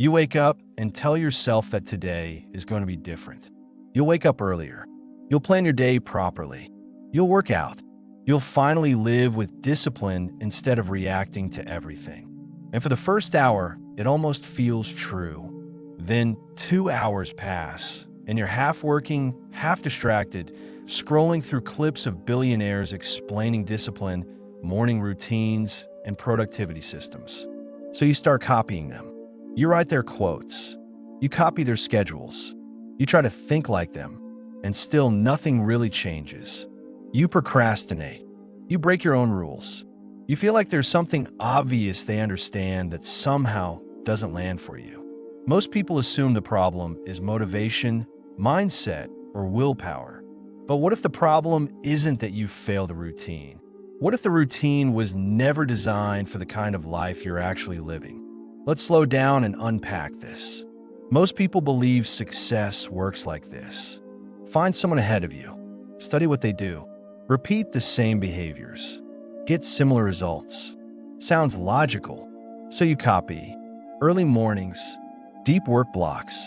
You wake up and tell yourself that today is going to be different. You'll wake up earlier. You'll plan your day properly. You'll work out. You'll finally live with discipline instead of reacting to everything. And for the first hour, it almost feels true. Then 2 hours pass, and you're half working, half distracted, scrolling through clips of billionaires explaining discipline, morning routines, and productivity systems. So you start copying them. You write their quotes. You copy their schedules. You try to think like them, and still nothing really changes. You procrastinate. You break your own rules. You feel like there's something obvious they understand that somehow doesn't land for you. Most people assume the problem is motivation, mindset, or willpower. But what if the problem isn't that you failed a routine? What if the routine was never designed for the kind of life you're actually living? Let's slow down and unpack this. Most people believe success works like this. Find someone ahead of you. Study what they do. Repeat the same behaviors. Get similar results. Sounds logical. So you copy. Early mornings, deep work blocks,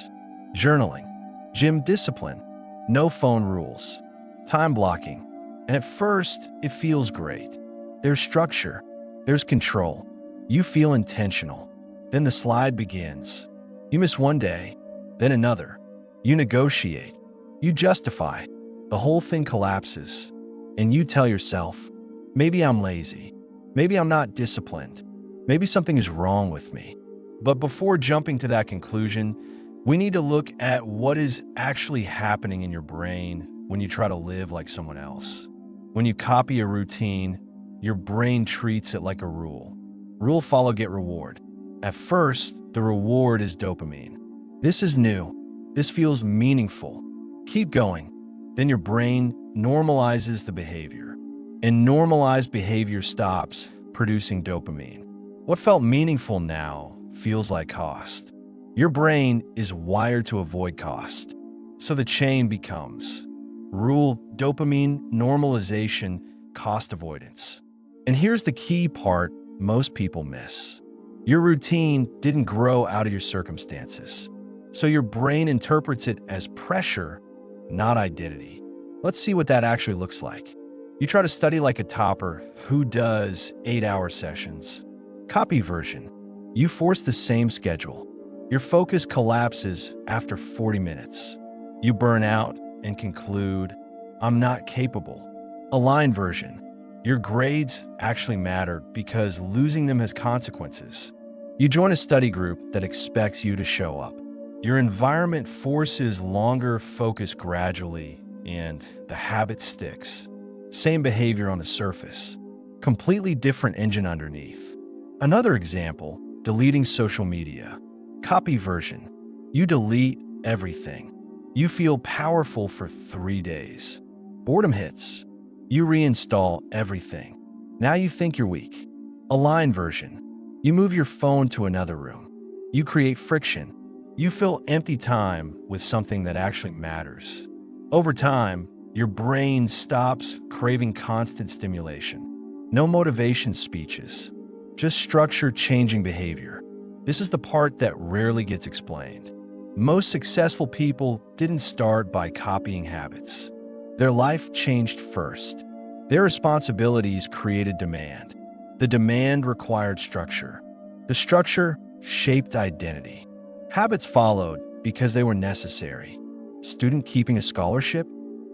journaling, gym discipline, no phone rules, time blocking. And at first, it feels great. There's structure. There's control. You feel intentional. Then the slide begins. You miss one day, then another. You negotiate. You justify. The whole thing collapses. And you tell yourself, maybe I'm lazy. Maybe I'm not disciplined. Maybe something is wrong with me. But before jumping to that conclusion, we need to look at what is actually happening in your brain when you try to live like someone else. When you copy a routine, your brain treats it like a rule. Rule follow, get reward. At first, the reward is dopamine. This is new. This feels meaningful. Keep going. Then your brain normalizes the behavior. And normalized behavior stops producing dopamine. What felt meaningful now feels like cost. Your brain is wired to avoid cost. So the chain becomes rule, dopamine, normalization, cost avoidance. And here's the key part most people miss. Your routine didn't grow out of your circumstances. So your brain interprets it as pressure, not identity. Let's see what that actually looks like. You try to study like a topper who does 8-hour sessions. Copy version. You force the same schedule. Your focus collapses after 40 minutes. You burn out and conclude, I'm not capable. Align version. Your grades actually matter because losing them has consequences. You join a study group that expects you to show up. Your environment forces longer focus gradually, and the habit sticks. Same behavior on the surface. Completely different engine underneath. Another example, deleting social media. Copy version. You delete everything. You feel powerful for 3 days. Boredom hits. You reinstall everything. Now you think you're weak. Align version. You move your phone to another room. You create friction. You fill empty time with something that actually matters. Over time, your brain stops craving constant stimulation. No motivation speeches, just structure changing behavior. This is the part that rarely gets explained. Most successful people didn't start by copying habits. Their life changed first. Their responsibilities created demand. The demand required structure. The structure shaped identity. Habits followed because they were necessary. Student keeping a scholarship?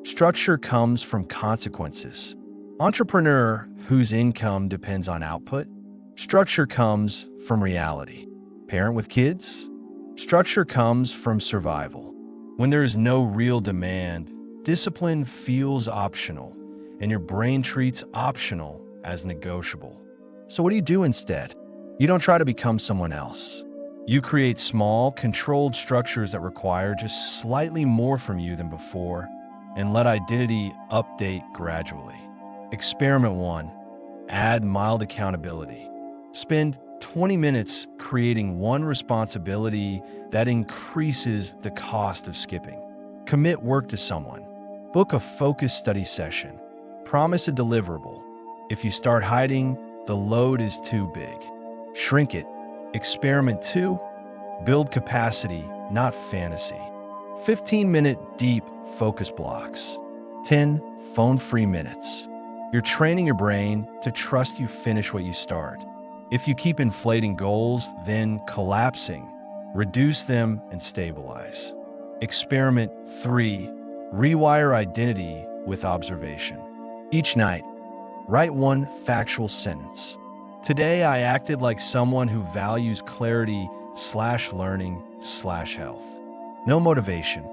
Structure comes from consequences. Entrepreneur whose income depends on output? Structure comes from reality. Parent with kids? Structure comes from survival. When there is no real demand, discipline feels optional, and your brain treats optional as negotiable. So what do you do instead? You don't try to become someone else. You create small, controlled structures that require just slightly more from you than before, and let identity update gradually. Experiment 1. Add mild accountability. Spend 20 minutes creating one responsibility that increases the cost of skipping. Commit work to someone. Book a focused study session. Promise a deliverable. If you start hiding, the load is too big. Shrink it. Experiment 2. Build capacity, not fantasy. 15-minute deep focus blocks. 10 phone-free minutes. You're training your brain to trust you finish what you start. If you keep inflating goals, then collapsing, reduce them and stabilize. Experiment 3. Rewire identity with observation. Each night, write one factual sentence. Today, I acted like someone who values clarity/learning/health. No motivation,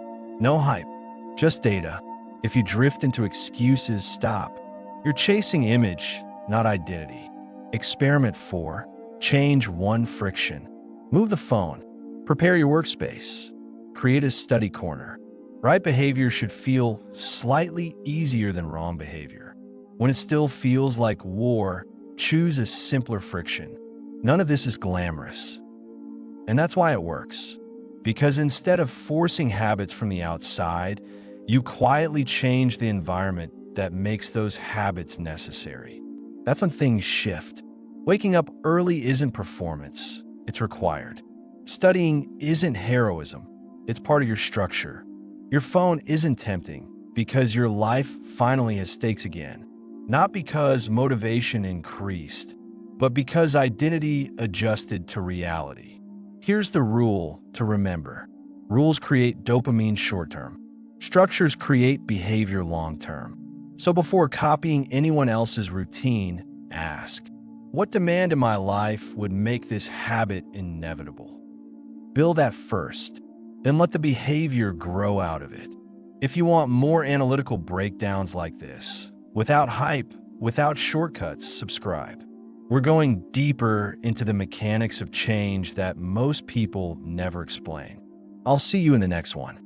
no hype, just data. If you drift into excuses, stop. You're chasing image, not identity. Experiment 4. Change one friction. Move the phone. Prepare your workspace. Create a study corner. Right behavior should feel slightly easier than wrong behavior. When it still feels like war, choose a simpler friction. None of this is glamorous. And that's why it works. Because instead of forcing habits from the outside, you quietly change the environment that makes those habits necessary. That's when things shift. Waking up early isn't performance, it's required. Studying isn't heroism, it's part of your structure. Your phone isn't tempting because your life finally has stakes again. Not because motivation increased, but because identity adjusted to reality. Here's the rule to remember. Rules create dopamine short-term. Structures create behavior long-term. So before copying anyone else's routine, ask, what demand in my life would make this habit inevitable? Build that first, then let the behavior grow out of it. If you want more analytical breakdowns like this, without hype, without shortcuts, subscribe. We're going deeper into the mechanics of change that most people never explain. I'll see you in the next one.